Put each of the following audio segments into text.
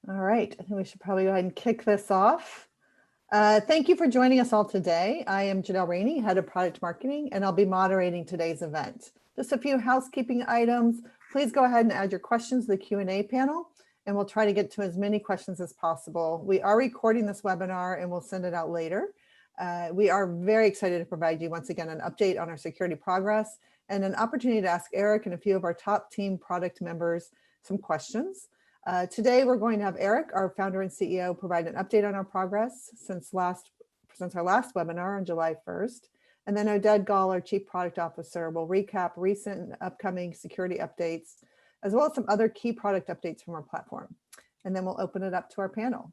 All right, I think we should probably go ahead and kick this off. Thank you for joining us all today. I am Janelle Rainey, Head of Product Marketing, and I'll be moderating today's event. Just a few housekeeping items. Please go ahead and add your questions to the Q&A panel, and we'll try to get to as many questions as possible. We are recording this webinar and we'll send it out later. We are very excited to provide you once again an update on our security progress and an opportunity to ask Eric and a few of our top team product members some questions. Today, we're going to have Eric, our founder and CEO, provide an update on our progress since our last webinar on July 1st. And then Oded Gal, our Chief Product Officer, will recap recent and upcoming security updates, as well as some other key product updates from our platform. And then we'll open it up to our panel.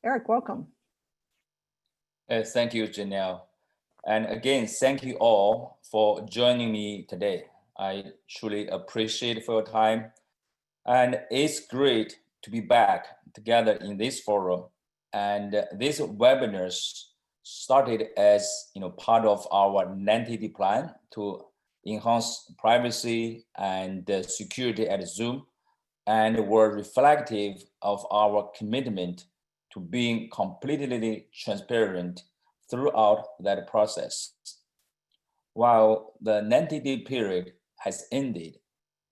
Eric, welcome. Thank you, Janelle. And again, thank you all for joining me today. I truly appreciate for your time. And it's great to be back together in this forum. And these webinars started as part of our 90-day plan to enhance privacy and security at Zoom, and were reflective of our commitment to being completely transparent throughout that process. While the 90-day period has ended,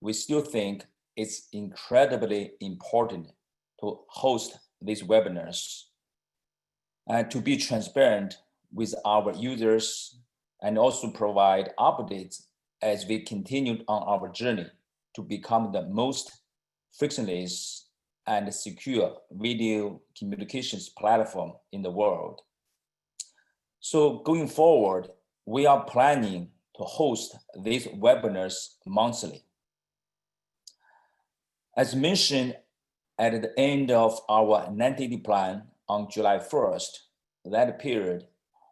we still think it's incredibly important to host these webinars and to be transparent with our users and also provide updates as we continue on our journey to become the most frictionless and secure video communications platform in the world. So going forward, we are planning to host these webinars monthly. As mentioned at the end of our 90-day plan on July 1st, that period,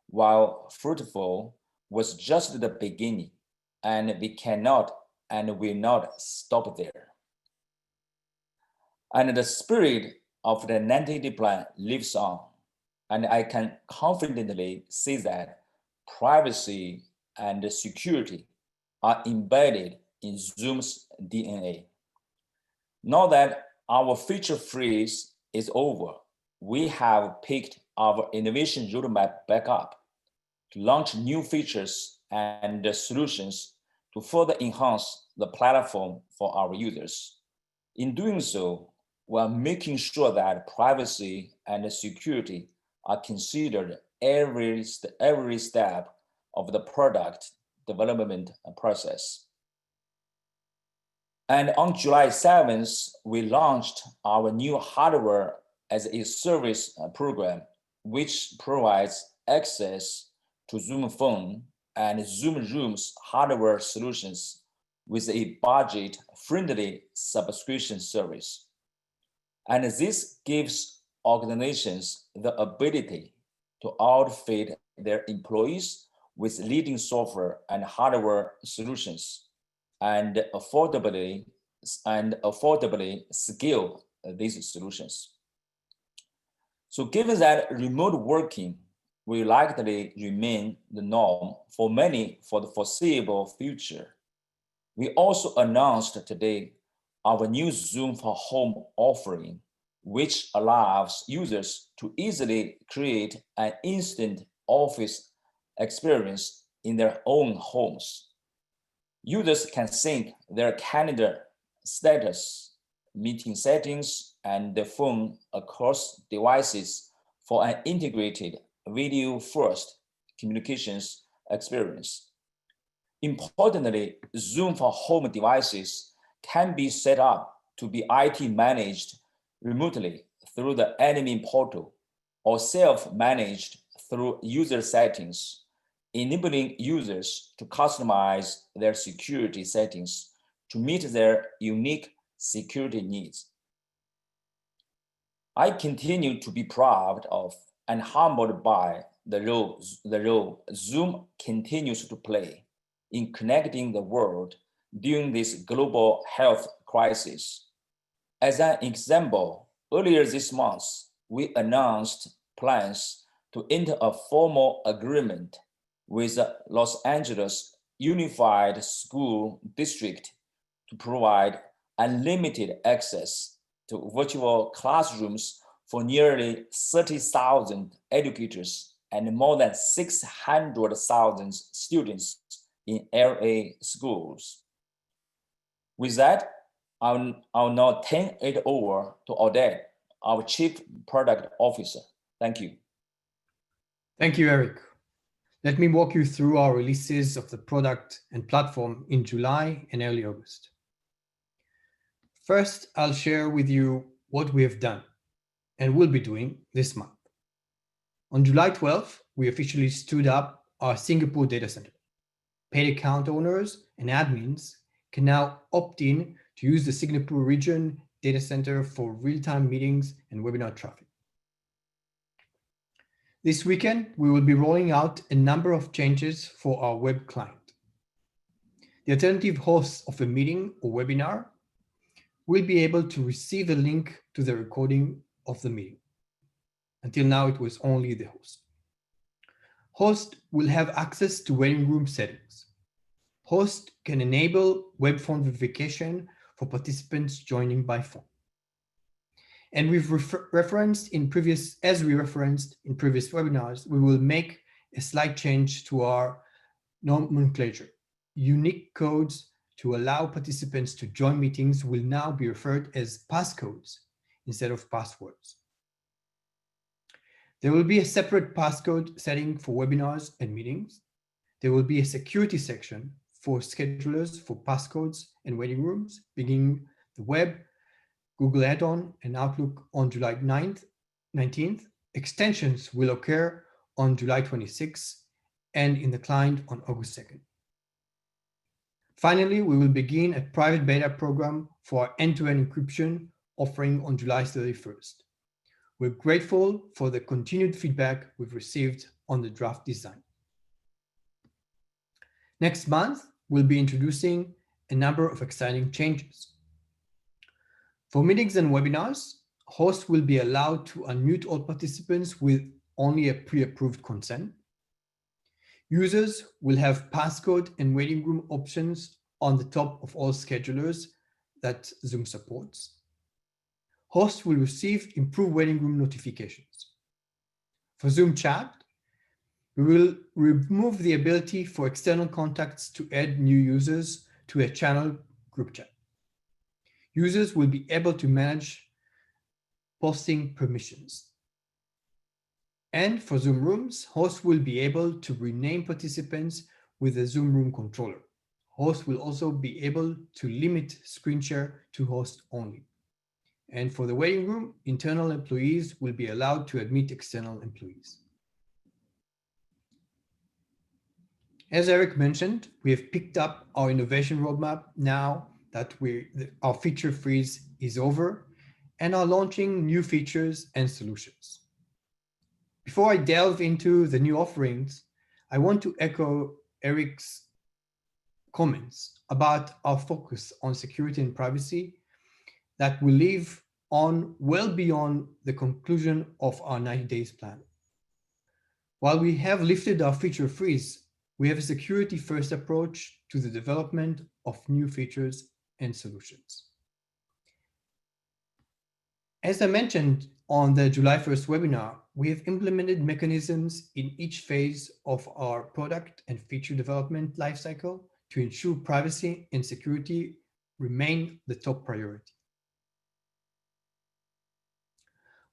while fruitful, was just the beginning, and we cannot and will not stop there. And the spirit of the 90-day plan lives on, and I can confidently say that privacy and security are embedded in Zoom's DNA. Now that our feature freeze is over, we have picked our innovation roadmap back up to launch new features and solutions to further enhance the platform for our users. In doing so, we're making sure that privacy and security are considered every step of the product development process. And on July 7th, we launched our new hardware as a service program, which provides access to Zoom Phone and Zoom Rooms hardware solutions with a budget-friendly subscription service. And this gives organizations the ability to outfit their employees with leading software and hardware solutions and affordably scale these solutions. So given that remote working will likely remain the norm for many for the foreseeable future, we also announced today our new Zoom for Home offering, which allows users to easily create an instant office experience in their own homes. Users can sync their calendar status, meeting settings, and the phone across devices for an integrated video-first communications experience. Importantly, Zoom for Home devices can be set up to be IT managed remotely through the admin portal or self-managed through user settings, enabling users to customize their security settings to meet their unique security needs. I continue to be proud of and humbled by the role Zoom continues to play in connecting the world during this global health crisis. As an example, earlier this month, we announced plans to enter a formal agreement with the Los Angeles Unified School District to provide unlimited access to virtual classrooms for nearly 30,000 educators and more than 600,000 students in LA schools. With that, I'll now turn it over to Oded, our Chief Product Officer. Thank you. Thank you, Eric. Let me walk you through our releases of the product and platform in July and early August. First, I'll share with you what we have done and will be doing this month. On July 12th, we officially stood up our Singapore data center. Paid account owners and admins can now opt in to use the Singapore region data center for real-time meetings and webinar traffic. This weekend, we will be rolling out a number of changes for our web client. The alternative hosts of a meeting or webinar will be able to receive a link to the recording of the meeting. Until now, it was only the host. Host will have access to waiting room settings. Host can enable web phone verification for participants joining by phone. And we've referenced in previous webinars, we will make a slight change to our nomenclature. Unique codes to allow participants to join meetings will now be referred as passcodes instead of passwords. There will be a separate passcode setting for webinars and meetings. There will be a security section for schedulers for passcodes and waiting rooms, beginning the web, Google add-on, and Outlook on July 19th. Extensions will occur on July 26th and in the client on August 2nd. Finally, we will begin a private beta program for our end-to-end encryption offering on July 31st. We're grateful for the continued feedback we've received on the draft design. Next month, we'll be introducing a number of exciting changes. For meetings and webinars, hosts will be allowed to unmute all participants with only a pre-approved consent. Users will have passcode and waiting room options on the top of all schedulers that Zoom supports. Hosts will receive improved waiting room notifications. For Zoom chat, we will remove the ability for external contacts to add new users to a channel group chat. Users will be able to manage posting permissions. And for Zoom Rooms, hosts will be able to rename participants with a Zoom Room controller. Hosts will also be able to limit screen share to host only. And for the waiting room, internal employees will be allowed to admit external employees. As Eric mentioned, we have picked up our innovation roadmap now that our feature freeze is over and are launching new features and solutions. Before I delve into the new offerings, I want to echo Eric's comments about our focus on security and privacy that will live on well beyond the conclusion of our 90 days plan. While we have lifted our feature freeze, we have a security-first approach to the development of new features and solutions. As I mentioned on the July 1st webinar, we have implemented mechanisms in each phase of our product and feature development lifecycle to ensure privacy and security remain the top priority.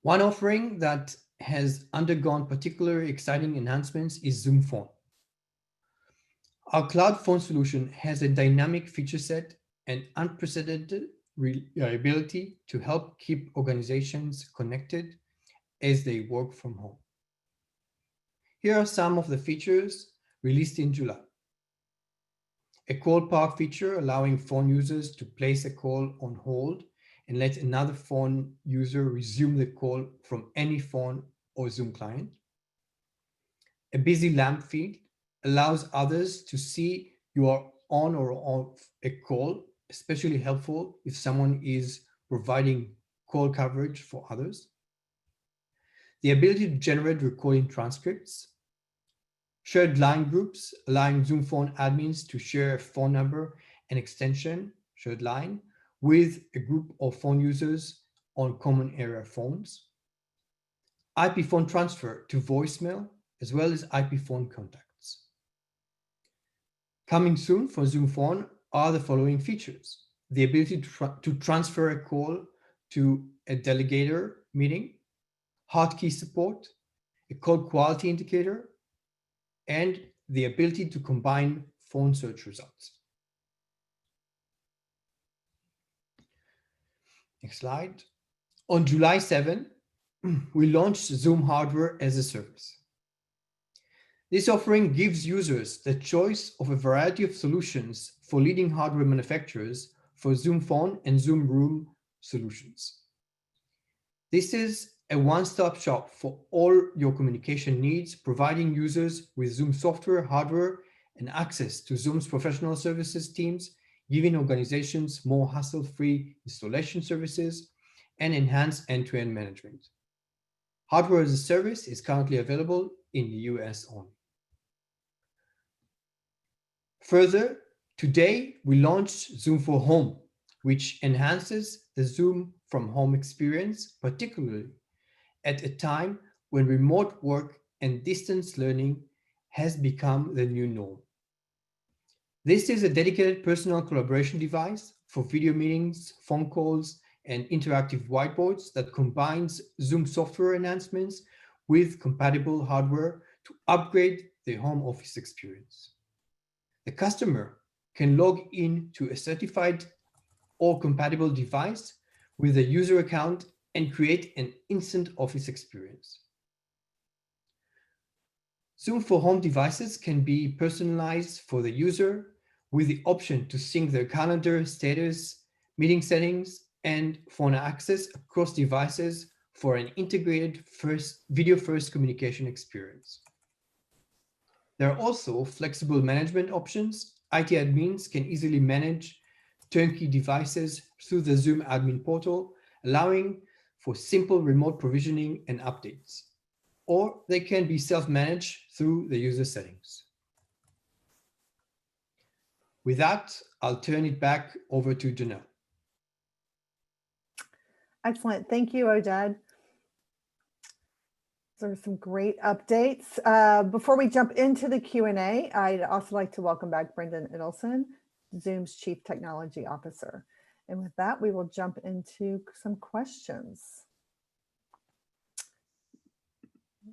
One offering that has undergone particularly exciting enhancements is Zoom Phone. Our cloud phone solution has a dynamic feature set and unprecedented reliability to help keep organizations connected as they work from home. Here are some of the features released in July. A call park feature allowing phone users to place a call on hold and let another phone user resume the call from any phone or Zoom client. A busy lamp feed allows others to see you are on or off a call, especially helpful if someone is providing call coverage for others. The ability to generate recording transcripts. Shared line groups, allowing Zoom Phone admins to share a phone number and extension, shared line, with a group of phone users on common area phones, IP phone transfer to voicemail, as well as IP phone contacts. Coming soon for Zoom Phone are the following features: the ability to transfer a call to a delegator meeting, hotkey support, a call quality indicator, and the ability to combine phone search results. Next slide. On July 7, we launched Zoom Hardware as a Service. This offering gives users the choice of a variety of solutions for leading hardware manufacturers for Zoom Phone and Zoom Room solutions. This is a one-stop shop for all your communication needs, providing users with Zoom software, hardware, and access to Zoom's professional services teams, giving organizations more hassle-free installation services and enhanced end-to-end management. Hardware as a Service is currently available in the US only. Further, today we launched Zoom for Home, which enhances the Zoom from home experience, particularly at a time when remote work and distance learning has become the new norm. This is a dedicated personal collaboration device for video meetings, phone calls, and interactive whiteboards that combines Zoom software enhancements with compatible hardware to upgrade the home office experience. The customer can log in to a certified or compatible device with a user account and create an instant office experience. Zoom for Home devices can be personalized for the user with the option to sync their calendar, status, meeting settings, and phone access across devices for an integrated video-first communication experience. There are also flexible management options. IT admins can easily manage turnkey devices through the Zoom admin portal, allowing for simple remote provisioning and updates, or they can be self-managed through the user settings. With that, I'll turn it back over to Janelle. Excellent. Thank you, Oded. Those are some great updates. Before we jump into the Q&A, I'd also like to welcome back Brendan Idelson, Zoom's Chief Technology Officer. And with that, we will jump into some questions.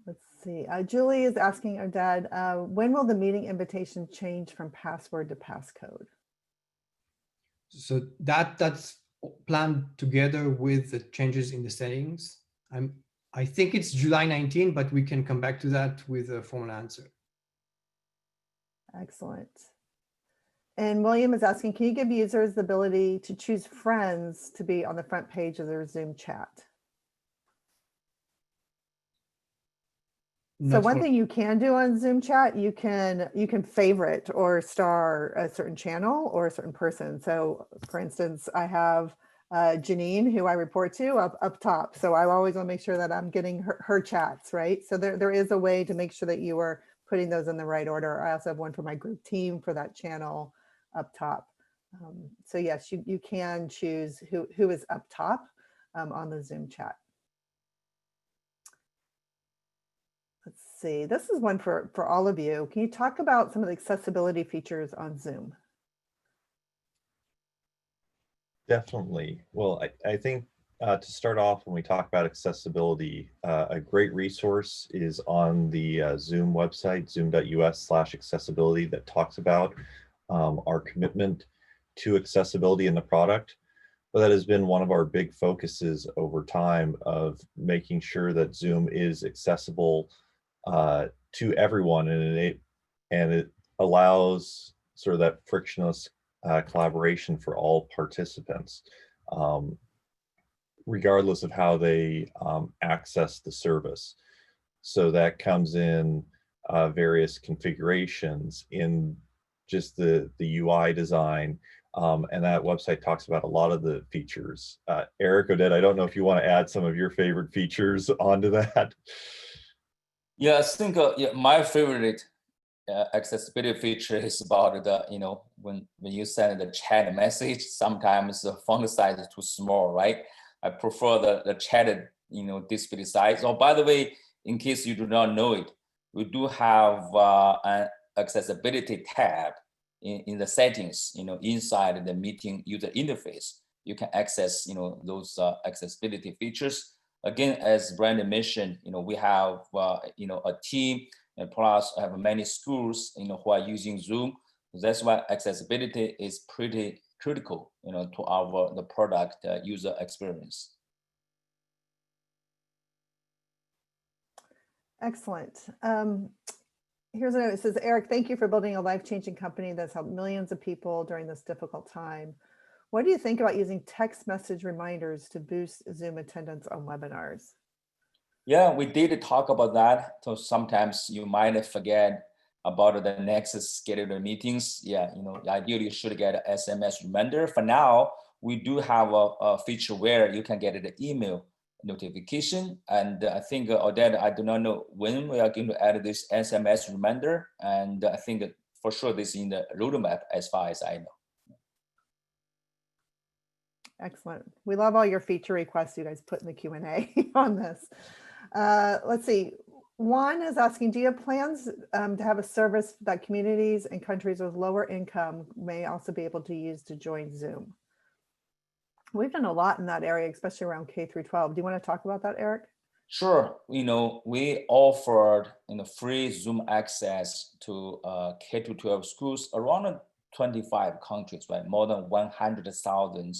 Let's see. Julie is asking Oded, when will the meeting invitation change from password to passcode? So that's planned together with the changes in the settings. I think it's July 19, but we can come back to that with a formal answer. Excellent. And William is asking, can you give users the ability to choose friends to be on the front page of their Zoom chat? So one thing you can do on Zoom chat, you can favorite or star a certain channel or a certain person. So for instance, I have Janine, who I report to up top. So I always want to make sure that I'm getting her chats, right? So there is a way to make sure that you are putting those in the right order. I also have one for my group team for that channel up top. So yes, you can choose who is up top on the Zoom chat. Let's see, this is one for all of you. Can you talk about some of the accessibility features on Zoom? Definitely. Well, I think to start off, when we talk about accessibility, a great resource is on the Zoom website, zoom.us/accessibility, that talks about our commitment to accessibility in the product. But that has been one of our big focuses over time, of making sure that Zoom is accessible to everyone, and it allows sort of that frictionless collaboration for all participants, regardless of how they access the service. So that comes in various configurations in just the UI design, and that website talks about a lot of the features. Eric, Oded, I don't know if you want to add some of your favorite features onto that. Yeah, I think my favorite accessibility feature is about the, when you send the chat message, sometimes the font size is too small, right? I prefer the chat, display size. Oh, by the way, in case you do not know it, we do have an accessibility tab in the settings, inside the meeting user interface. You can access, those accessibility features. Again, as Brandon mentioned, we have, a team, and plus I have many schools, who are using Zoom. That's why accessibility is pretty critical, to the product user experience. Excellent. Here's a note. It says, Eric, thank you for building a life-changing company that's helped millions of people during this difficult time. What do you think about using text message reminders to boost Zoom attendance on webinars? Yeah, we did talk about that. So sometimes you might forget about the next scheduled meetings. Yeah, ideally you should get an SMS reminder. For now, we do have a feature where you can get an email notification. And I think, Odette, I do not know when we are going to add this SMS reminder. And I think that for sure this is in the roadmap as far as I know. Excellent. We love all your feature requests you guys put in the Q&A on this. Let's see. Juan is asking, do you have plans to have a service that communities and countries with lower income may also be able to use to join Zoom? We've done a lot in that area, especially around K through 12. Do you want to talk about that, Eric? Sure. We offered free Zoom access to K to 12 schools around 25 countries, right? More than 100,000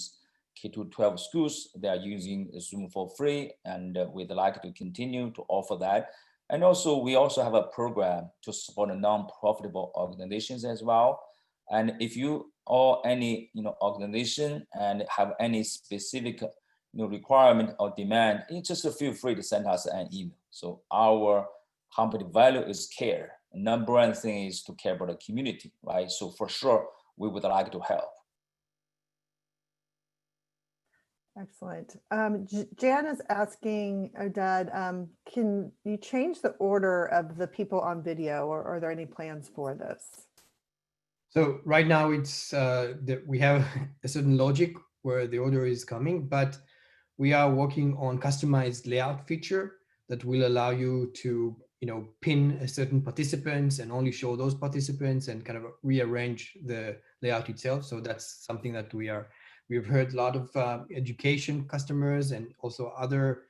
K to 12 schools, they are using Zoom for free, and we'd like to continue to offer that. And also, we also have a program to support non-profitable organizations as well. And if you or any organization and have any specific requirement or demand, just feel free to send us an email. So our company value is care. Number one thing is to care about the community, right? So for sure, we would like to help. Excellent. Jan is asking, Odette, can you change the order of the people on video, or are there any plans for this? So right now it's that we have a certain logic where the order is coming, but we are working on customized layout feature that will allow you to pin a certain participants and only show those participants and kind of rearrange the layout itself. So that's something that we've heard a lot of education customers and also other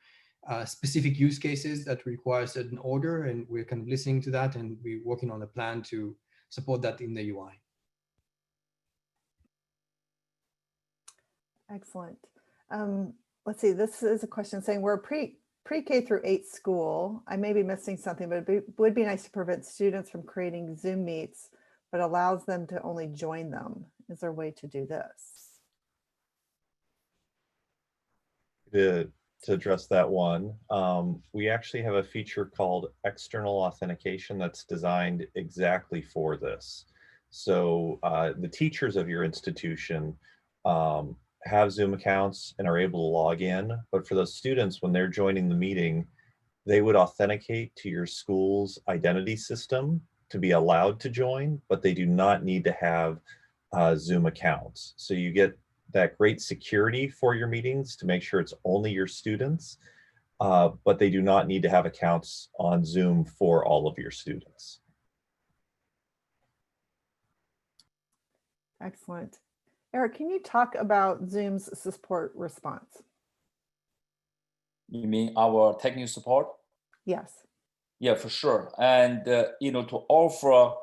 specific use cases that require a certain order, and we're kind of listening to that, and we're working on a plan to support that in the UI. Excellent. Let's see, this is a question saying we're a pre-K through 8 school. I may be missing something, but it would be nice to prevent students from creating Zoom meets, but allows them to only join them. Is there a way to do this? To address that one, we actually have a feature called external authentication that's designed exactly for this. So the teachers of your institution have Zoom accounts and are able to log in, but for those students, when they're joining the meeting, they would authenticate to your school's identity system to be allowed to join, but they do not need to have Zoom accounts. So you get that great security for your meetings to make sure it's only your students, but they do not need to have accounts on Zoom for all of your students. Excellent. Eric, can you talk about Zoom's support response? You mean our technical support? Yes. Yeah, for sure. And, to offer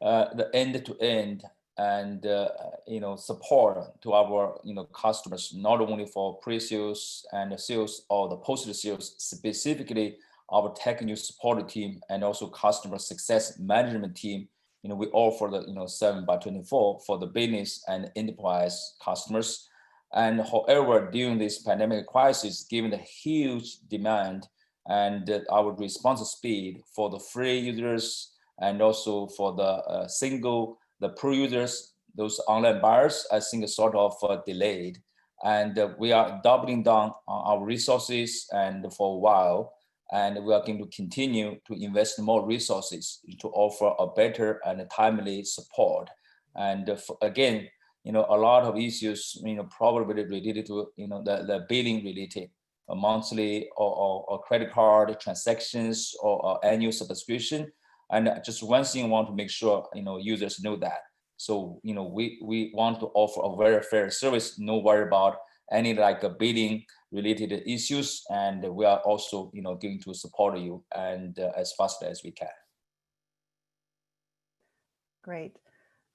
the end-to-end and, support to our, customers, not only for pre-sales and sales or the post-sales, specifically our technical support team and also customer success management team, we offer the 7x24 for the business and enterprise customers. And however, during this pandemic crisis, given the huge demand and our response speed for the free users and also for the pro users, those online buyers, I think is sort of delayed. And we are doubling down on our resources and for a while. And we are going to continue to invest more resources to offer a better and timely support. And again, a lot of issues, probably related to, the billing related, monthly or credit card transactions or annual subscription. And just one thing I want to make sure, users know that. So, we want to offer a very fair service, no worry about any like billing related issues. And we are also, going to support you and as fast as we can. Great.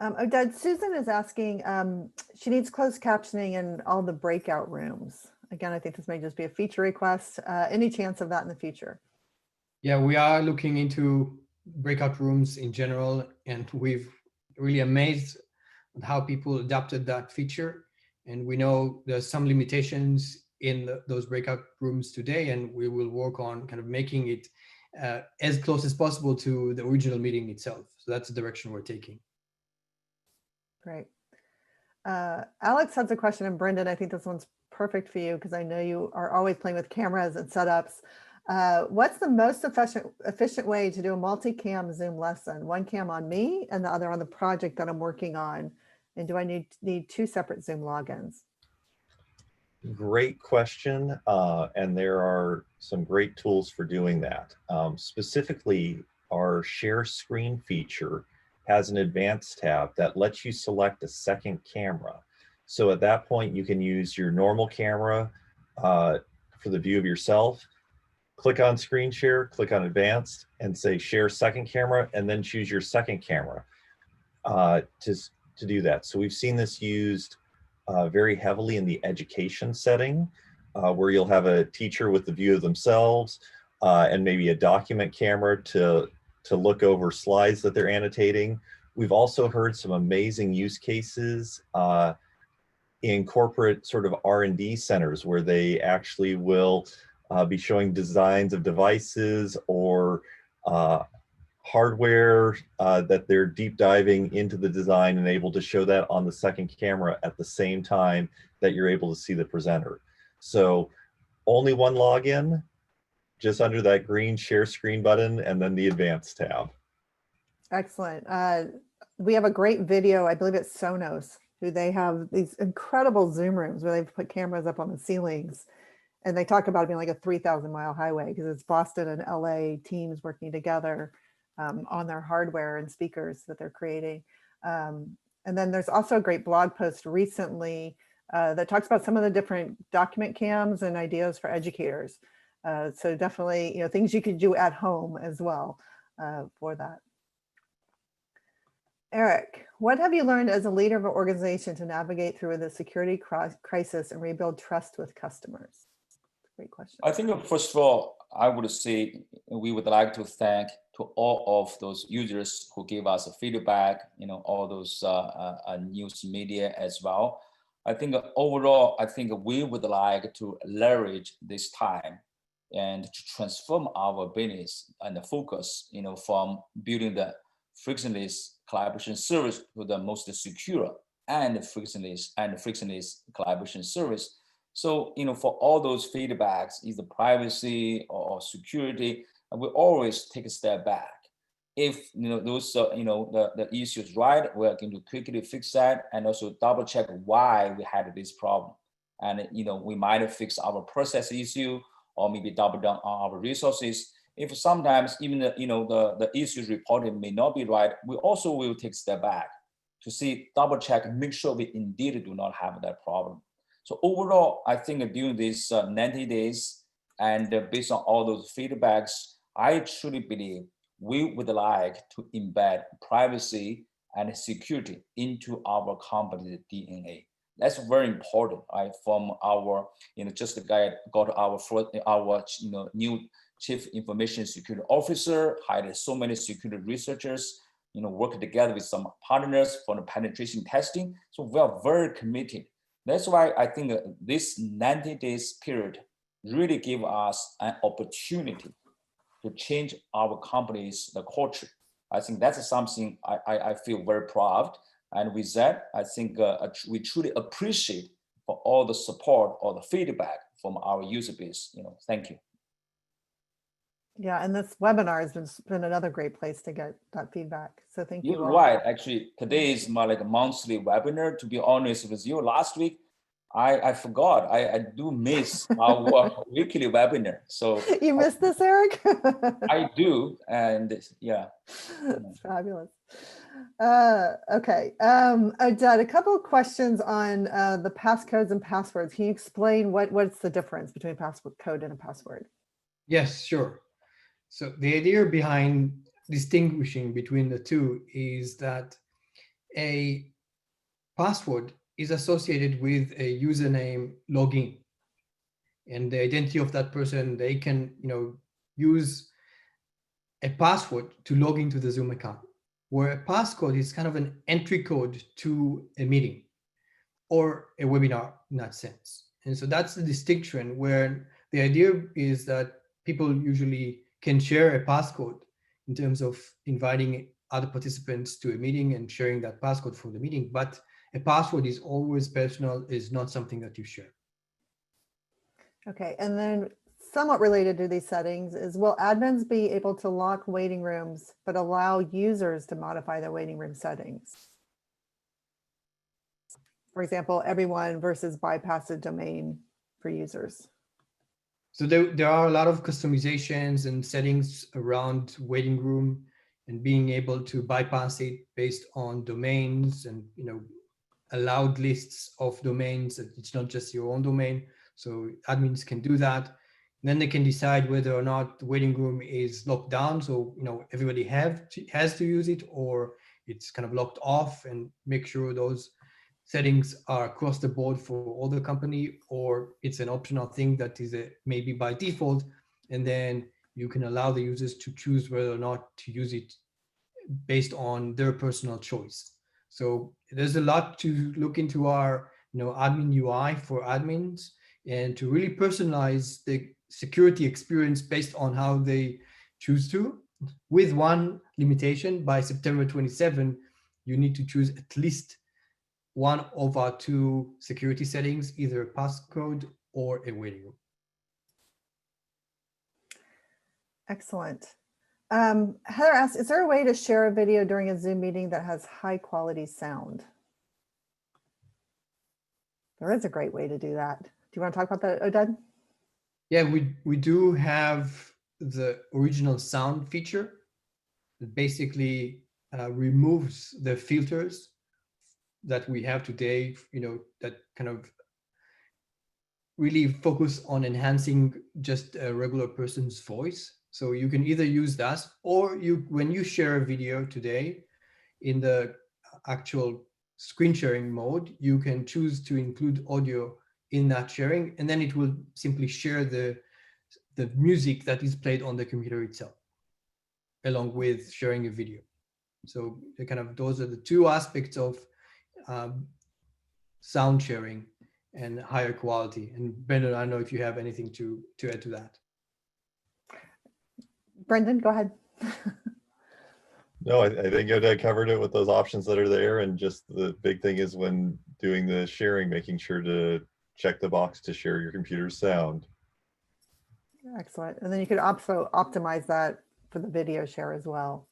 Oded, Susan is asking, she needs closed captioning in all the breakout rooms. Again, I think this may just be a feature request. Any chance of that in the future? Yeah, we are looking into breakout rooms in general, and we've really amazed at how people adopted that feature. And we know there's some limitations in those breakout rooms today, and we will work on kind of making it as close as possible to the original meeting itself. So that's the direction we're taking. Great. Alex has a question, and Brendan, I think this one's perfect for you because I know you are always playing with cameras and setups. What's the most efficient way to do a multi-cam Zoom lesson? One cam on me and the other on the project that I'm working on. And do I need two separate Zoom logins? Great question. And there are some great tools for doing that. Specifically, our share screen feature has an advanced tab that lets you select a second camera. So at that point, you can use your normal camera for the view of yourself, click on screen share, click on advanced, and say share second camera, and then choose your second camera to do that. So we've seen this used very heavily in the education setting, where you'll have a teacher with the view of themselves and maybe a document camera to look over slides that they're annotating. We've also heard some amazing use cases in corporate sort of R&D centers where they actually will be showing designs of devices or hardware that they're deep diving into the design and able to show that on the second camera at the same time that you're able to see the presenter. So only one login, just under that green share screen button, and then the advanced tab. Excellent. We have a great video, I believe it's Sonos, who they have these incredible Zoom rooms where they've put cameras up on the ceilings. And they talk about it being like a 3,000-mile highway because it's Boston and LA teams working together on their hardware and speakers that they're creating. And then there's also a great blog post recently that talks about some of the different document cams and ideas for educators. So definitely, things you could do at home as well for that. Eric, what have you learned as a leader of an organization to navigate through the security crisis and rebuild trust with customers? Great question. I think first of all, I would say we would like to thank to all of those users who gave us feedback, all those news media as well. I think overall, we would like to leverage this time and to transform our business and the focus, from building the frictionless collaboration service to the most secure and frictionless collaboration service. So, for all those feedbacks, either privacy or security, we always take a step back. If those the issues right, we're going to quickly fix that and also double check why we had this problem. And we might fix our process issue or maybe double down on our resources. If sometimes even the issues reported may not be right, we also will take a step back to see, double check, and make sure we indeed do not have that problem. So overall, I think during these 90 days and based on all those feedbacks, I truly believe we would like to embed privacy and security into our company's DNA. That's very important, right? From our, just the guy got our new Chief Information Security Officer, hired so many security researchers, work together with some partners for the penetration testing. So we are very committed. That's why I think this 90 days period really give us an opportunity to change our company's culture. I think that's something I feel very proud. And with that, I think we truly appreciate for all the support or the feedback from our user base. Thank you. Yeah, and this webinar has been another great place to get that feedback. So thank you You're all. right. Actually, today is my like monthly webinar. To be honest with you, last week I forgot. I do miss our weekly webinar. So You missed this, Eric? I do, and yeah. That's fabulous. Okay. Dad, a couple of questions on the passcodes and passwords. Can you explain what's the difference between a passcode and a password? Yes, sure. So the idea behind distinguishing between the two is that a password is associated with a username login, and the identity of that person, they can, use a password to log into the Zoom account, where a passcode is kind of an entry code to a meeting or a webinar in that sense. And so that's the distinction, where the idea is that people usually can share a passcode in terms of inviting other participants to a meeting and sharing that passcode for the meeting. But a password is always personal, is not something that you share. Okay, and then somewhat related to these settings is, will admins be able to lock waiting rooms, but allow users to modify their waiting room settings? For example, everyone versus bypass a domain for users. So there are a lot of customizations and settings around waiting room and being able to bypass it based on domains and, allowed lists of domains. It's not just your own domain. So admins can do that. And then they can decide whether or not the waiting room is locked down. So, everybody has to use it, or it's kind of locked off, and make sure those settings are across the board for all the company, or it's an optional thing that is maybe by default. And then you can allow the users to choose whether or not to use it based on their personal choice. So there's a lot to look into our, admin UI for admins, and to really personalize the security experience based on how they choose to. With one limitation: by September 27, you need to choose at least one of our two security settings, either a passcode or a waiting room. Excellent. Heather asks, is there a way to share a video during a Zoom meeting that has high quality sound? There is a great way to do that. Do you want to talk about that, Oded? Yeah, we do have the original sound feature that basically removes the filters that we have today, that kind of really focus on enhancing just a regular person's voice. So you can either use that, or when you share a video today in the actual screen sharing mode, you can choose to include audio in that sharing, and then it will simply share the music that is played on the computer itself, along with sharing a video. So those are the two aspects of sound sharing and higher quality. And Brendan, I don't know if you have anything to add to that. Brendan, go ahead. No, I think Oded covered it with those options that are there. And just the big thing is, when doing the sharing, making sure to check the box to share your computer's sound. Excellent. And then you could also optimize that for the video share as well,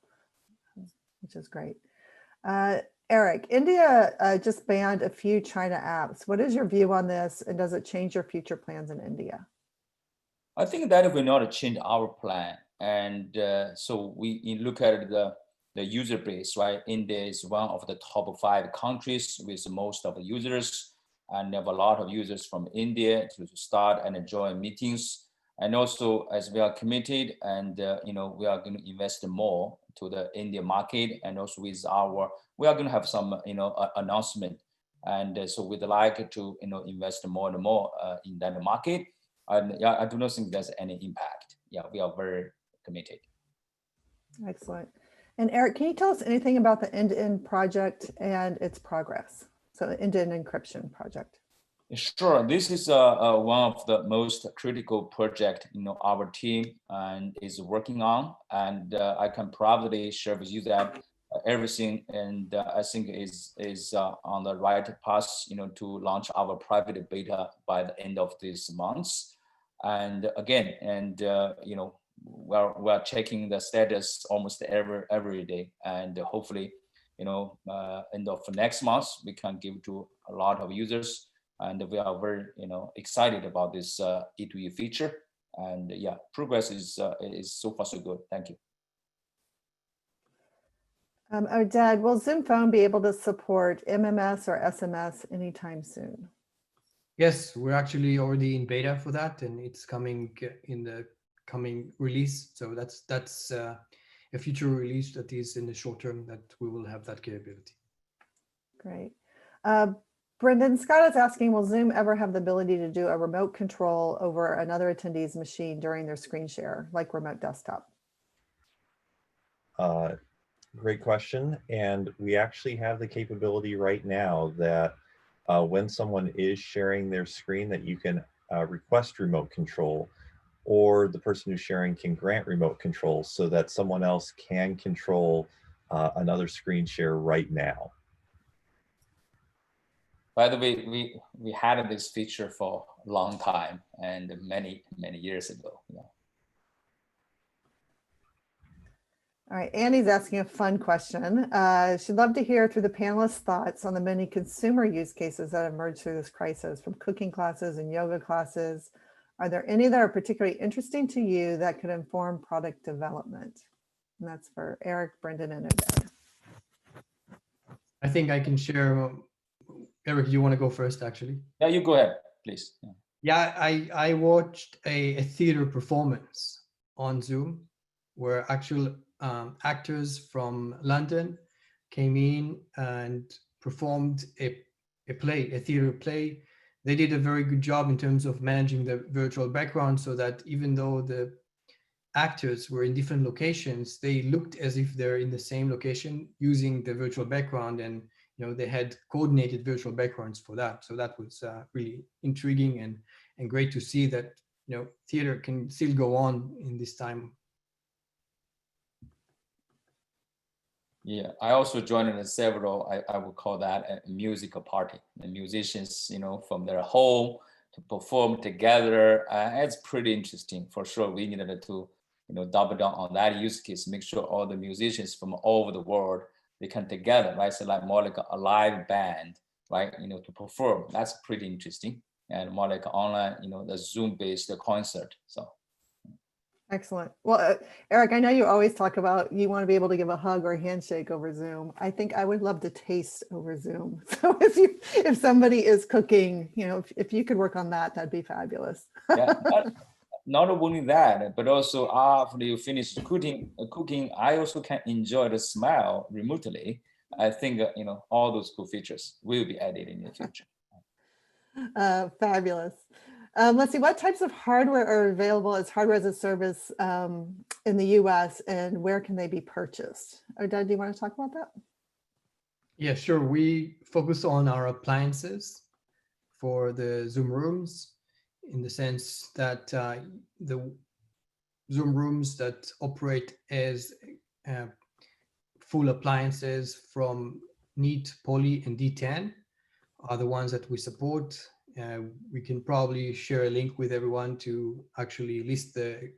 which is great. Eric, India just banned a few China apps. What is your view on this, and does it change your future plans in India? I think that will not change our plan. And so we look at the user base, right? India is one of the top 5 countries with most of the users, and have a lot of users from India to start and join meetings. And also, as we are committed, and we are going to invest more to the India market, and also we are going to have some announcement. And so we'd like to invest more and more in that market. And yeah, I do not think there's any impact. Yeah, we are very committed. Excellent. And Eric, can you tell us anything about the end-to-end project and its progress? So the end-to-end encryption project. Sure. This is one of the most critical project our team and is working on, and I can proudly share with you that everything, and I think is on the right path, to launch our private beta by the end of this month. And again, we're checking the status almost every day, and hopefully, end of next month we can give to a lot of users, and we are very excited about this E2E feature. And yeah, progress is so far so good. Thank you. Oded, will Zoom Phone be able to support MMS or SMS anytime soon? Yes, we're actually already in beta for that, and it's coming in the coming release. So that's a future release that is in the short term that we will have that capability. Great. Brendan, Scott is asking, will Zoom ever have the ability to do a remote control over another attendee's machine during their screen share, like remote desktop? Great question. And we actually have the capability right now that when someone is sharing their screen, that you can request remote control, or the person who's sharing can grant remote control so that someone else can control another screen share right now. By the way, we had this feature for a long time and many years ago. Yeah. All right, Annie's asking a fun question. She'd love to hear through the panelists' thoughts on the many consumer use cases that emerged through this crisis, from cooking classes and yoga classes. Are there any that are particularly interesting to you that could inform product development? And that's for Eric, Brendan, and Oded. I think I can share. Eric, you want to go first, actually? Yeah, you go ahead, please. Yeah, I watched a theater performance on Zoom where actual actors from London came in and performed a theater play. They did a very good job in terms of managing the virtual background, so that even though the actors were in different locations, they looked as if they're in the same location using the virtual background, and they had coordinated virtual backgrounds for that. So that was really intriguing and great to see that theater can still go on in this time. Yeah, I also joined in several, I would call that a musical party. The musicians, from their home to perform together. It's pretty interesting for sure. We needed to, double down on that use case, make sure all the musicians from all over the world, they come together, right? So like more like a live band, right? To perform. That's pretty interesting. And more like online, the Zoom-based concert. So. Excellent. Well, Eric, I know you always talk about you want to be able to give a hug or a handshake over Zoom. I think I would love to taste over Zoom. So if somebody is cooking, if you could work on that, that'd be fabulous. Yeah, not only that, but also after you finish cooking, I also can enjoy the smell remotely. I think all those cool features will be added in the future. Fabulous. Let's see, what types of hardware are available as hardware as a service in the US, and where can they be purchased? Oded, do you want to talk about that? Yeah, sure. We focus on our appliances for the Zoom rooms, in the sense that the Zoom rooms that operate as full appliances from Neat, Poly, and D10 are the ones that we support. We can probably share a link with everyone to actually list the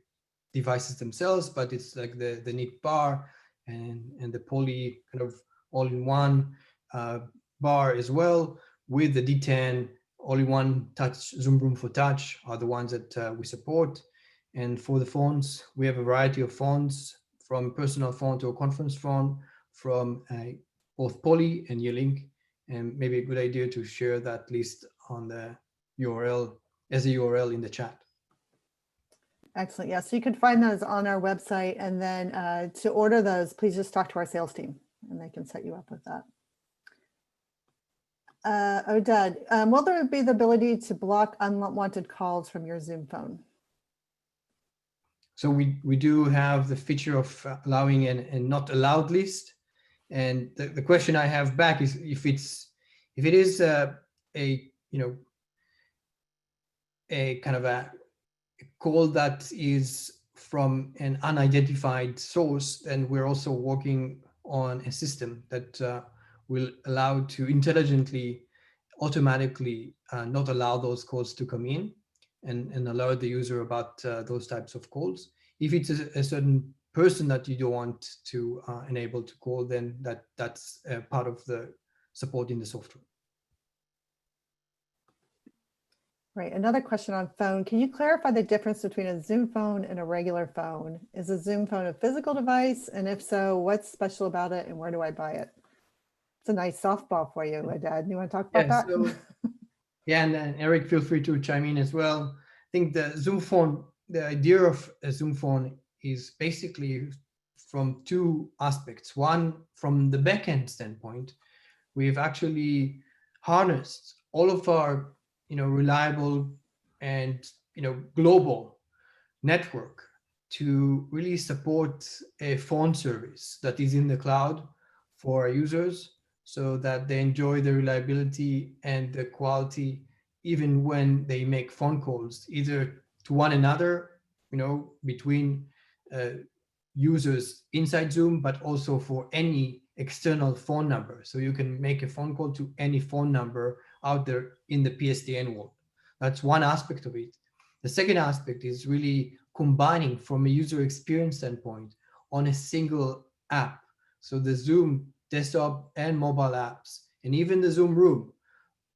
devices themselves, but it's like the Neat bar and the Poly kind of all-in-one bar as well, with the D10 all-in-one touch Zoom Room for Touch are the ones that we support. And for the phones, we have a variety of phones, from personal phone to a conference phone, from both Poly and Yealink. And maybe a good idea to share that list on the URL as a URL in the chat. Excellent. Yeah, so you can find those on our website, and then to order those, please just talk to our sales team and they can set you up with that. Oded, will there be the ability to block unwanted calls from your Zoom phone? So we do have the feature of allowing a not allowed list. And the question I have back is if it is a kind of a call that is from an unidentified source, then we're also working on a system that will allow to intelligently, automatically not allow those calls to come in and alert the user about those types of calls. If it's a certain person that you don't want to enable to call, then that's part of the support in the software. Right. Another question on phone. Can you clarify the difference between a Zoom phone and a regular phone? Is a Zoom phone a physical device? And if so, what's special about it and where do I buy it? It's a nice softball for you, Dad. You want to talk about that? So, yeah, and then Eric, feel free to chime in as well. I think the Zoom phone, the idea of a Zoom phone is basically from two aspects. One, from the backend standpoint, we've actually harnessed all of our reliable and global network to really support a phone service that is in the cloud for our users, so that they enjoy the reliability and the quality even when they make phone calls, either to one another, between users inside Zoom, but also for any external phone number. So you can make a phone call to any phone number out there in the PSTN world. That's one aspect of it. The second aspect is really combining from a user experience standpoint on a single app. So the Zoom desktop and mobile apps, and even the Zoom Room,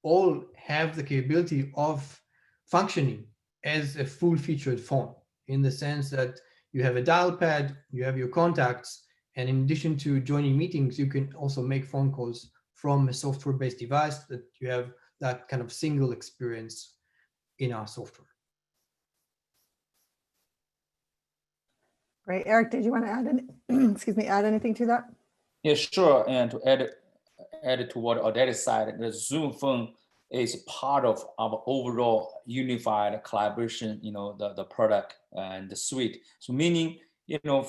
all have the capability of functioning as a full-featured phone, in the sense that you have a dial pad, you have your contacts, and in addition to joining meetings, you can also make phone calls from a software-based device, that you have that kind of single experience in our software. Great. Eric, did you want to add anything to that? Yeah, sure. And to add to what Odette said, the Zoom phone is part of our overall unified collaboration, the product and the suite. So meaning,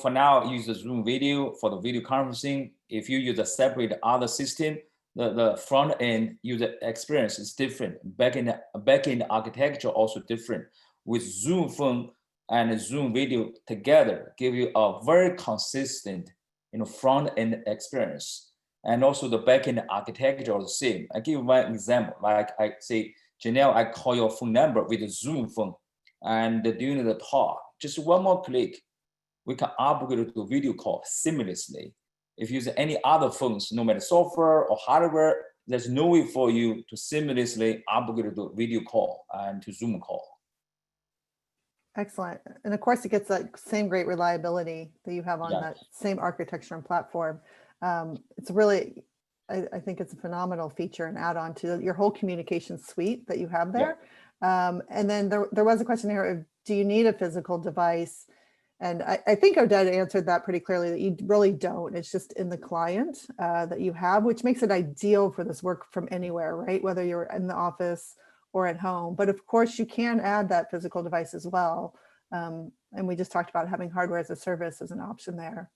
for now, use the Zoom video for the video conferencing. If you use a separate other system, the front end user experience is different. Back end architecture also different. With Zoom phone and Zoom video together, give you a very consistent, front end experience. And also the backend architecture is the same. I give you one example. Like I say, Janelle, I call your phone number with a Zoom phone, and during the talk, just one more click, we can upgrade to video call seamlessly. If you use any other phones, no matter software or hardware, there's no way for you to seamlessly upgrade to video call and to Zoom call. Excellent. And of course, it gets that same great reliability that you have on that same architecture and platform. It's really, I think it's a phenomenal feature and add on to your whole communication suite that you have there. And then there was a question here of, do you need a physical device? And I think Odette answered that pretty clearly, that you really don't. It's just in the client that you have, which makes it ideal for this work from anywhere, right? Whether you're in the office or at home. But of course, you can add that physical device as well. And we just talked about having hardware as a service as an option there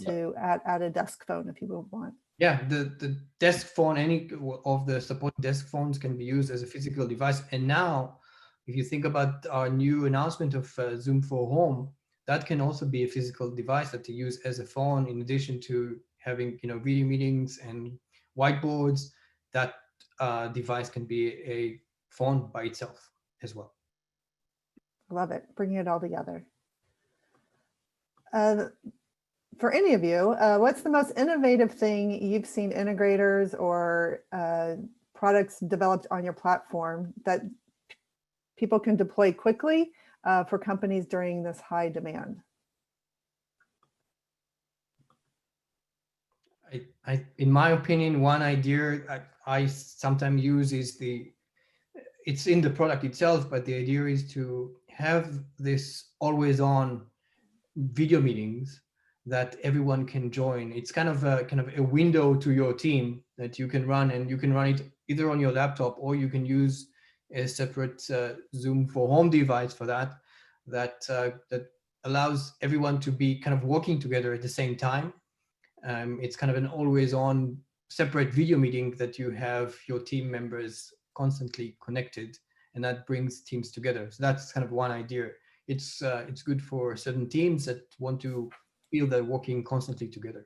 to add a desk phone if you would want. Yeah, the desk phone, any of the support desk phones can be used as a physical device. And now, if you think about our new announcement of Zoom for Home, that can also be a physical device that you use as a phone, in addition to having video meetings and whiteboards. That device can be a phone by itself as well. Love it, bringing it all together. For any of you, what's the most innovative thing you've seen integrators or products developed on your platform that people can deploy quickly for companies during this high demand? In my opinion, one idea I sometimes use is it's in the product itself, but the idea is to have this always on video meetings that everyone can join. It's kind of a window to your team that you can run, and you can run it either on your laptop, or you can use a separate Zoom for Home device for that allows everyone to be kind of working together at the same time. It's kind of an always on separate video meeting that you have your team members constantly connected, and that brings teams together. So that's kind of one idea. It's good for certain teams that want to feel they're working constantly together.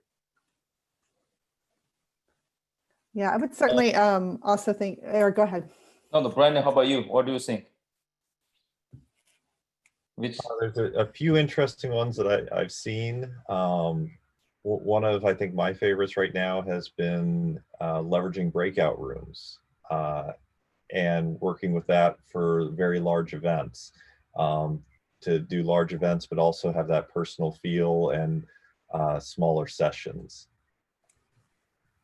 Yeah, I would certainly also think, Eric, go ahead. No, Brandon, how about you? What do you think? Which There's a few interesting ones that I've seen. One of, I think, my favorites right now has been leveraging breakout rooms and working with that for very large events, to do large events, but also have that personal feel and smaller sessions.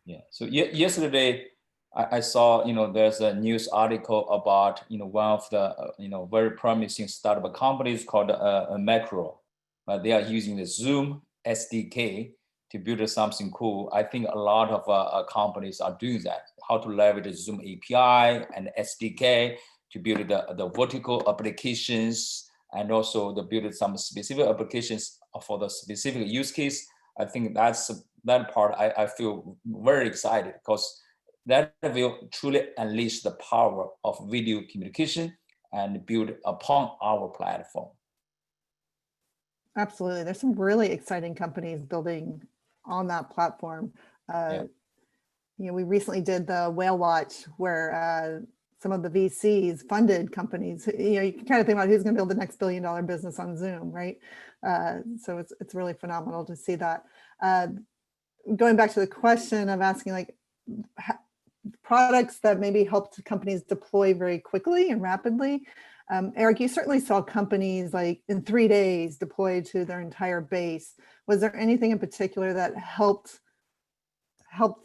yeah. So yesterday I saw, there's a news article about, one of the, very promising startup companies called Macro. They are using the Zoom SDK to build something cool. I think a lot of companies are doing that, how to leverage the Zoom API and SDK to build the vertical applications and also to build some specific applications for the specific use case. I think that part I feel very excited because that will truly unleash the power of video communication and build upon our platform. Absolutely. There's some really exciting companies building on that platform. Yeah. We recently did the Whale Watch where some of the VCs funded companies. You can kind of think about who's going to build the next billion-dollar business on Zoom, right? So it's really phenomenal to see that. Going back to the question of asking like products that maybe helped companies deploy very quickly and rapidly. Eric, you certainly saw companies like in 3 days deploy to their entire base. Was there anything in particular that helped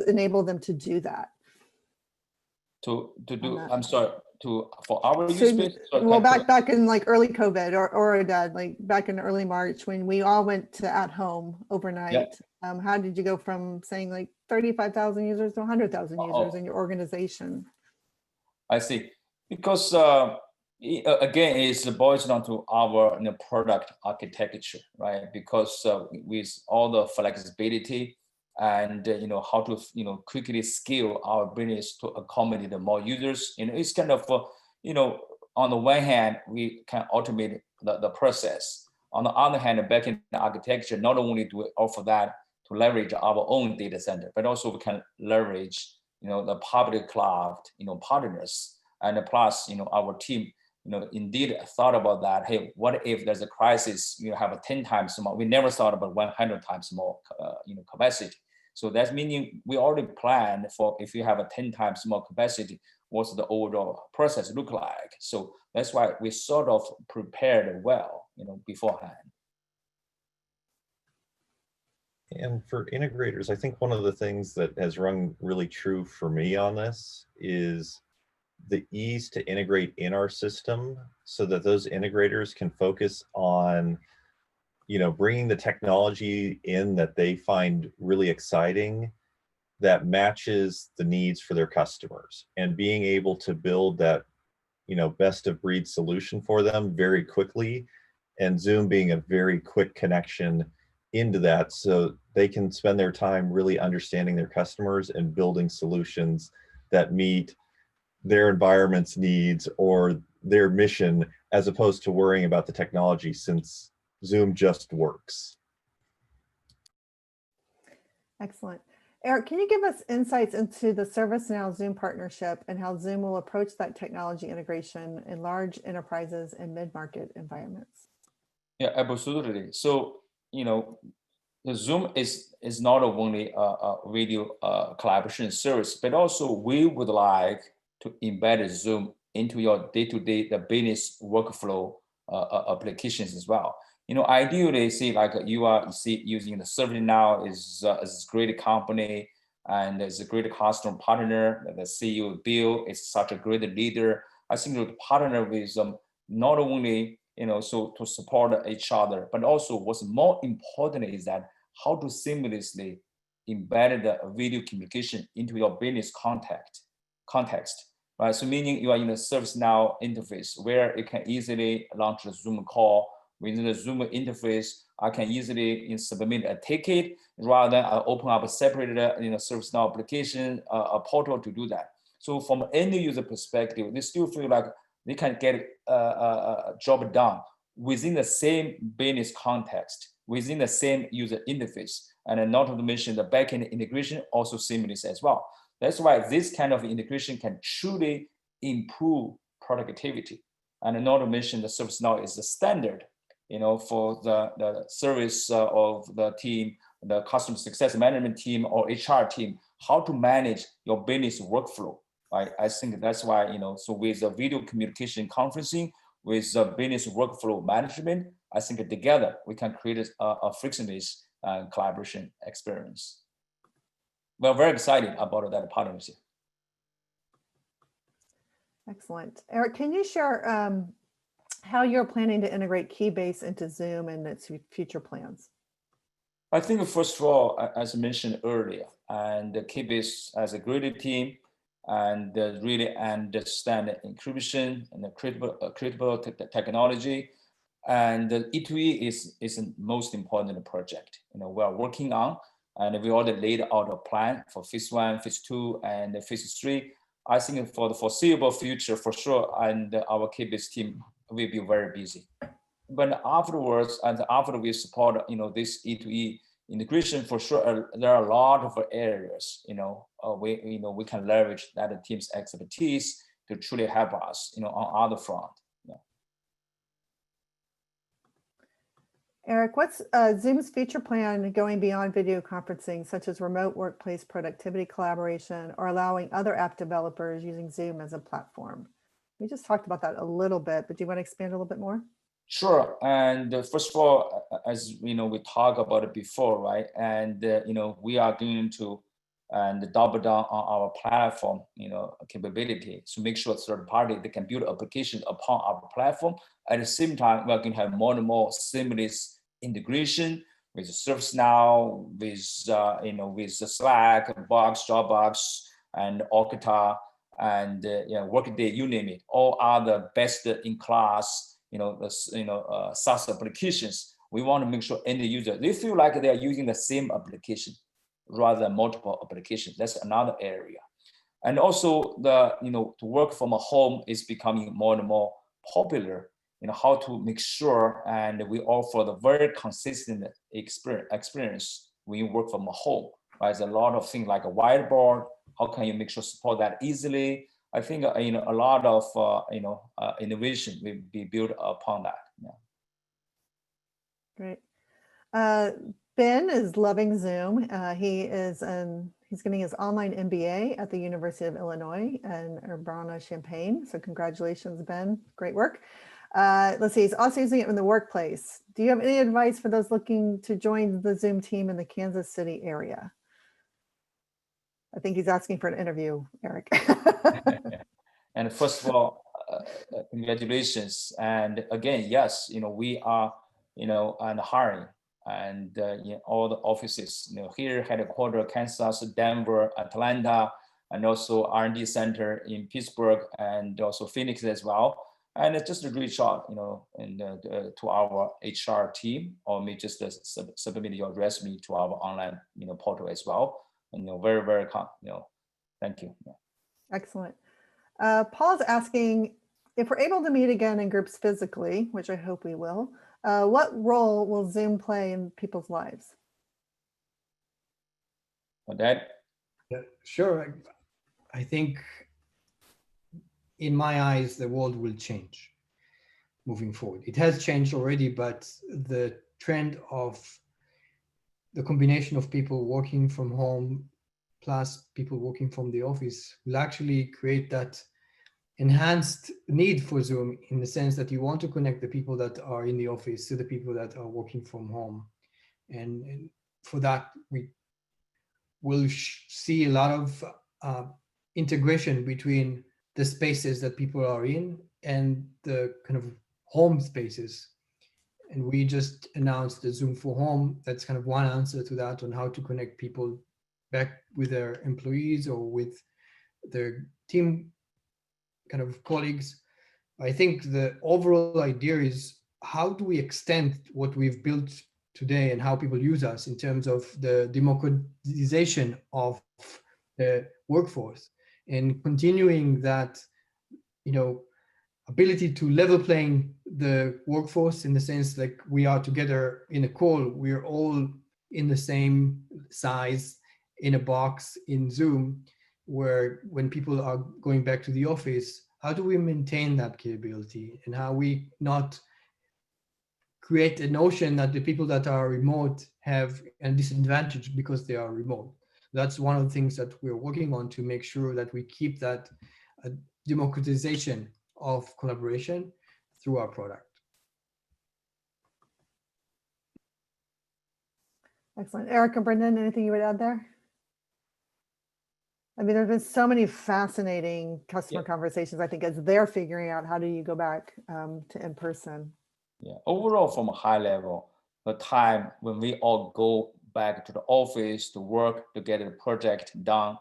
enable them to do that? For our use case? Well, back in like early COVID or like back in early March when we all went to at home overnight. Yeah. How did you go from saying like 35,000 users to 100,000 users in your organization? I see. Because again, it boils down to our product architecture, right? Because with all the flexibility and how to quickly scale our business to accommodate more users, it's kind of on the one hand we can automate the process. On the other hand, the backend architecture not only do we offer that to leverage our own data center, but also we can leverage the public cloud partners, and plus our team indeed thought about that. Hey, what if there's a crisis? You have 10 times more. We never thought about 100 times more capacity. So that's meaning we already planned for if you have a 10 times more capacity, what's the overall process look like? So that's why we sort of prepared well, beforehand. And for integrators, I think one of the things that has rung really true for me on this is the ease to integrate in our system so that those integrators can focus on bringing the technology in that they find really exciting, that matches the needs for their customers, and being able to build that, best of breed solution for them very quickly, and Zoom being a very quick connection into that so they can spend their time really understanding their customers and building solutions that meet their environment's needs or their mission, as opposed to worrying about the technology, since Zoom just works. Excellent. Eric, can you give us insights into the ServiceNow Zoom partnership and how Zoom will approach that technology integration in large enterprises and mid-market environments? Yeah, absolutely. So, the Zoom is not only a video collaboration service, but also we would like to embed Zoom into your day-to-day the business workflow applications as well. Ideally, see like you are using the ServiceNow is a great company and is a great customer partner. The CEO Bill is such a great leader. I think to partner with them not only so to support each other, but also what's more important is that how to seamlessly embed the video communication into your business context, right? So meaning you are in the ServiceNow interface where you can easily launch a Zoom call. Within the Zoom interface, I can easily submit a ticket rather than I open up a separate ServiceNow application, a portal to do that. So from an end user perspective, they still feel like they can get a job done within the same business context, within the same user interface, and not to mention the backend integration also seamless as well. That's why this kind of integration can truly improve productivity. And not to mention the ServiceNow is the standard for the service of the team, the customer success management team or HR team, how to manage your business workflow. I think that's why, so with the video communication conferencing, with the business workflow management, I think together we can create a frictionless collaboration experience. We're very excited about that partnership. Excellent. Eric, can you share how you're planning to integrate Keybase into Zoom and its future plans? I think first of all, as I mentioned earlier, and Keybase as a great team and really understand encryption and the critical technology. And the E2E is the most important project we are working on, and we already laid out a plan for phase 1, phase 2, and phase 3. I think for the foreseeable future, for sure, and our Keybase team will be very busy. But afterwards, and after we support, this E2E integration, for sure, there are a lot of areas, we can leverage that team's expertise to truly help us, on other front. Eric, what's Zoom's future plan going beyond video conferencing, such as remote workplace productivity collaboration, or allowing other app developers using Zoom as a platform? We just talked about that a little bit, but do you want to expand a little bit more? Sure. And first of all, as we talked about it before, right? And we are going to double down on our platform, capability to make sure third party they can build applications upon our platform. At the same time, we're going to have more and more seamless integration with ServiceNow, with Slack, Box, Dropbox, and Okta, and Workday, you name it. All are the best in class, SaaS applications. We want to make sure end user they feel like they are using the same application rather than multiple applications. That's another area. And also to work from a home is becoming more and more popular. How to make sure and we offer the very consistent experience when you work from a home. Right? There's a lot of things like a whiteboard. How can you make sure support that easily? I think a lot of innovation will be built upon that. Yeah. Great. Ben is loving Zoom. He's getting his online MBA at the University of Illinois in Urbana-Champaign. So congratulations, Ben. Great work. Let's see, he's also using it in the workplace. Do you have any advice for those looking to join the Zoom team in the Kansas City area? I think he's asking for an interview, Eric. And first of all, congratulations. And again, yes, we are, and hiring and all the offices, here, headquarters, Kansas, Denver, Atlanta, and also R&D center in Pittsburgh, and also Phoenix as well. And it's just a reach out, to our HR team, or maybe just submit your resume to our online, portal as well. And very, very, thank you. Yeah. Excellent. Paul's asking if we're able to meet again in groups physically, which I hope we will. What role will Zoom play in people's lives? That? Yeah, sure. I think in my eyes, the world will change moving forward. It has changed already, but the trend of the combination of people working from home plus people working from the office will actually create that enhanced need for Zoom, in the sense that you want to connect the people that are in the office to the people that are working from home. And for that, we will see a lot of integration between the spaces that people are in and the kind of home spaces. And we just announced the Zoom for Home. That's kind of one answer to that, on how to connect people back with their employees or with their team kind of colleagues. I think the overall idea is, how do we extend what we've built today and how people use us in terms of the democratization of the workforce, and continuing that, ability to level playing the workforce, in the sense like we are together in a call, we're all in the same size in a box in Zoom, where when people are going back to the office, how do we maintain that capability, and how we not create a notion that the people that are remote have a disadvantage because they are remote. That's one of the things that we're working on to make sure that we keep that democratization of collaboration through our product. Excellent. Eric and Brendan, anything you would add there? I mean, there's been so many fascinating customer conversations, I think, as they're figuring out how do you go back to in-person. Yeah, overall, from a high level, the time when we all go back to the office to work to get the project done,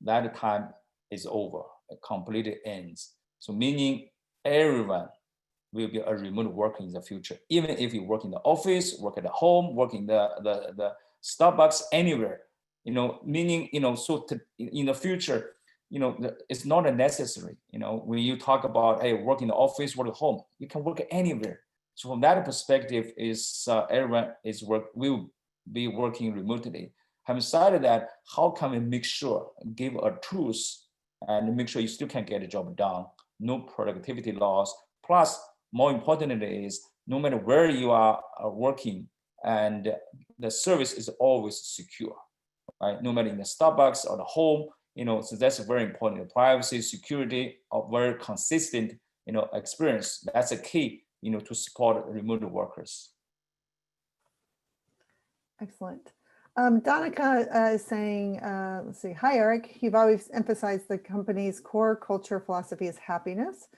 that time is over. It completely ends. So meaning everyone will be a remote worker in the future. Even if you work in the office, work at the home, work in the Starbucks, anywhere, meaning, so in the future, it's not necessary, when you talk about, hey, work in the office, work at home, you can work anywhere. So from that perspective is everyone will be working remotely. Having said that, how can we make sure, give a tools and make sure you still can get a job done, no productivity loss, plus more importantly is no matter where you are working and the service is always secure, right? No matter in the Starbucks or the home, so that's very important. Privacy, security, a very consistent, experience. That's a key, to support remote workers. Excellent. Donica is saying, let's see, hi, Eric. You've always emphasized the company's core culture philosophy is happiness.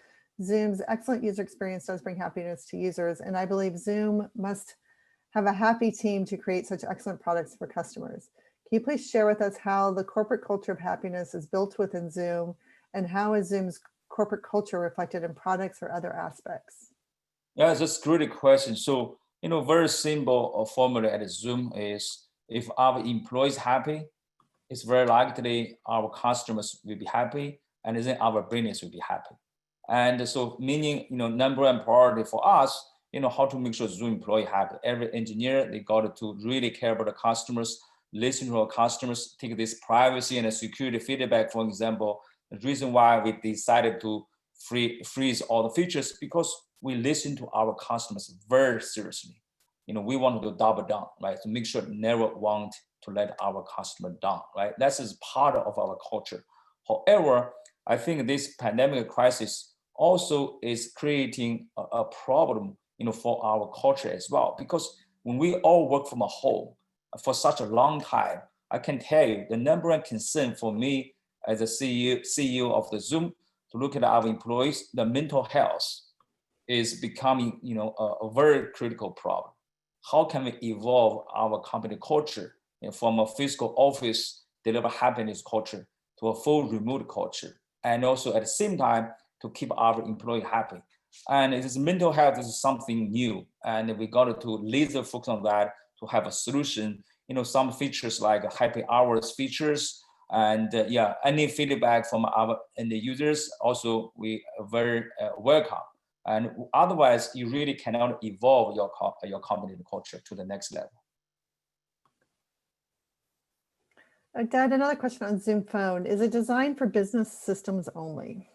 Zoom's excellent user experience does bring happiness to users, and I believe Zoom must have a happy team to create such excellent products for customers. Can you please share with us how the corporate culture of happiness is built within Zoom, and how is Zoom's corporate culture reflected in products or other aspects? Yeah, that's a great question. So, very simple formula at Zoom is if our employees happy, it's very likely our customers will be happy, and then our business will be happy. And so meaning, number one priority for us, how to make sure Zoom employee happy. Every engineer, they got to really care about the customers, listen to our customers, take this privacy and security feedback, for example. The reason why we decided to freeze all the features, because we listen to our customers very seriously. We want to double down, right? To make sure never want to let our customer down, right? That is part of our culture. However, I think this pandemic crisis also is creating a problem, for our culture as well. Because when we all work from home for such a long time, I can tell you the number one concern for me as a CEO of the Zoom to look at our employees, the mental health is becoming, a very critical problem. How can we evolve our company culture from a physical office, deliver happiness culture to a full remote culture? And also at the same time, to keep our employee happy. And this mental health is something new, and we got to laser focus on that to have a solution. Some features like happy hours features, and any feedback from our end users also we very welcome. And otherwise, you really cannot evolve your company culture to the next level. Dad, another question on Zoom Phone. Is it designed for business systems only?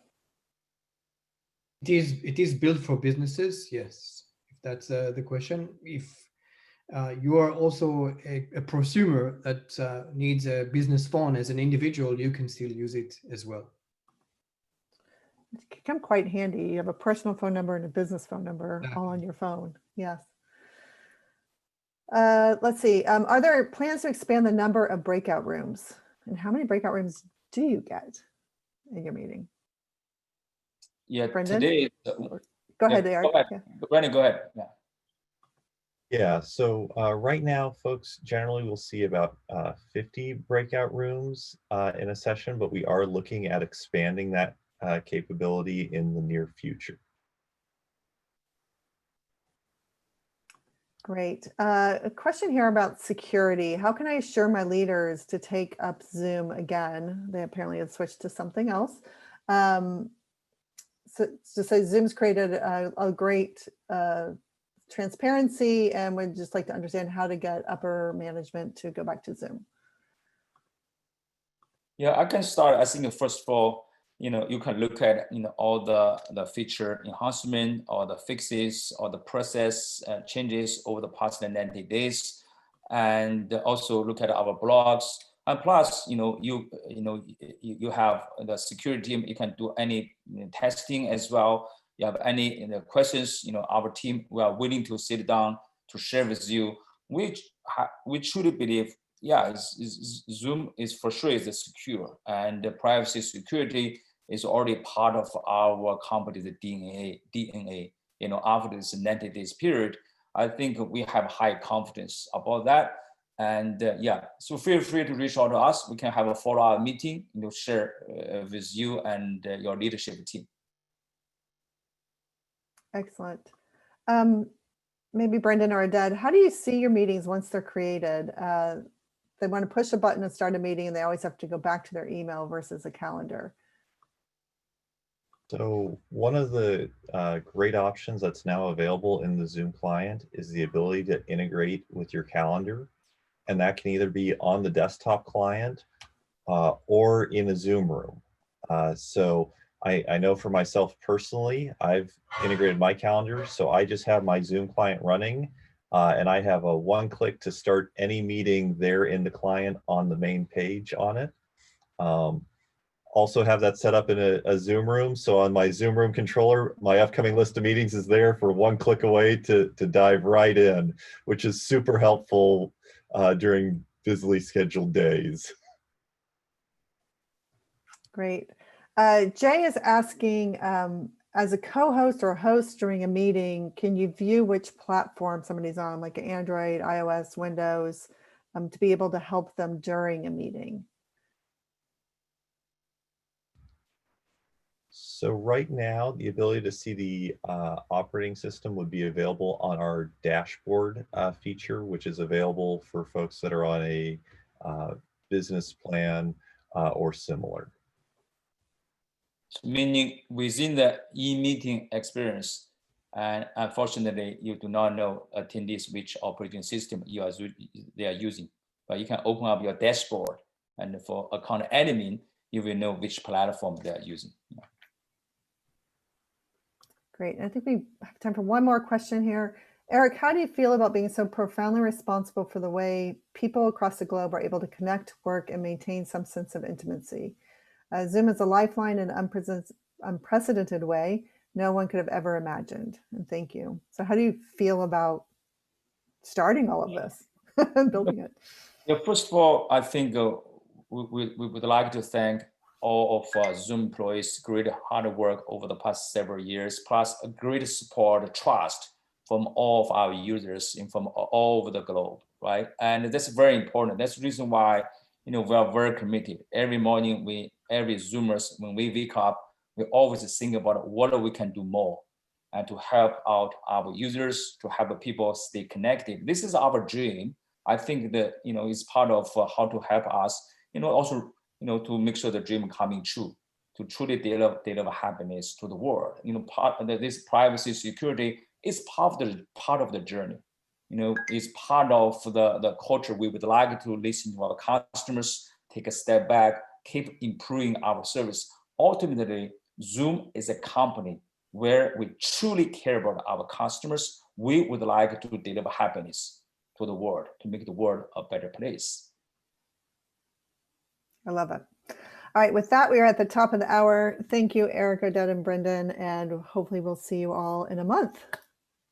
It is built for businesses, yes. If that's the question. If you are also a prosumer that needs a business phone as an individual, you can still use it as well. It can come quite handy. You have a personal phone number and a business phone number all on your phone. Yes. Let's see. Are there plans to expand the number of breakout rooms? And how many breakout rooms do you get in your meeting? Yeah, Brendan? today. Go ahead, Eric. Go ahead. Yeah. Brendan, go ahead. Yeah. Yeah, so right now, folks generally will see about 50 breakout rooms in a session, but we are looking at expanding that capability in the near future. Great. A question here about security. How can I assure my leaders to take up Zoom again? They apparently had switched to something else. So Zoom's created a great transparency, and would just like to understand how to get upper management to go back to Zoom. Yeah, I can start. I think first of all, you can look at all the feature enhancement or the fixes or the process changes over the past 90 days, and also look at our blogs. And plus, you have the security team. You can do any testing as well. You have any questions, our team, we are willing to sit down to share with you. We truly believe, Zoom is for sure is secure, and the privacy security is already part of our company's DNA. After this 90 days period, I think we have high confidence about that. And so feel free to reach out to us. We can have a follow-up meeting, share with you and your leadership team. Excellent. Maybe Brendan or Aded, how do you see your meetings once they're created? They want to push a button and start a meeting, and they always have to go back to their email versus a calendar. So one of the great options that's now available in the Zoom client is the ability to integrate with your calendar. And that can either be on the desktop client or in a Zoom room. So I know for myself personally, I've integrated my calendar. So I just have my Zoom client running and I have a one-click to start any meeting there in the client on the main page on it. Also have that set up in a Zoom room. So on my Zoom room controller, my upcoming list of meetings is there for one click away to dive right in, which is super helpful during busily scheduled days. Great. Jay is asking, as a co-host or host during a meeting, can you view which platform somebody's on, like Android, iOS, Windows, to be able to help them during a meeting? So right now, the ability to see the operating system would be available on our dashboard feature, which is available for folks that are on a business plan or similar. Meaning within the e-meeting experience, and unfortunately, you do not know attendees which operating system they are using, but you can open up your dashboard, and for account admin, you will know which platform they are using. Great. I think we have time for one more question here. Eric, how do you feel about being so profoundly responsible for the way people across the globe are able to connect, work, and maintain some sense of intimacy? Zoom is a lifeline in an unprecedented way no one could have ever imagined. And thank you. So how do you feel about starting all of this and building it? Yeah, first of all, I think we would like to thank all of Zoom employees, great hard work over the past several years, plus a great support, trust from all of our users and from all over the globe, right? And that's very important. That's the reason why, we are very committed. Every morning, every Zoomers, when we wake up, we always think about what we can do more and to help out our users, to help people stay connected. This is our dream. I think that, it's part of how to help us, also to make sure the dream coming true, to truly deliver happiness to the world. This privacy security is part of the journey. It's part of the culture. We would like to listen to our customers, take a step back, keep improving our service. Ultimately, Zoom is a company where we truly care about our customers. We would like to deliver happiness to the world, to make the world a better place. I love it. All right, with that, we are at the top of the hour. Thank you, Eric, Odette, and Brendan, and hopefully we'll see you all in a month.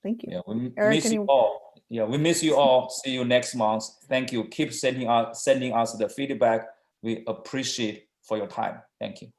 Thank you. Yeah, we Eric, miss you all. Yeah, we miss you all. See you next month. Thank you. Keep sending us the feedback. We appreciate for your time. Thank you.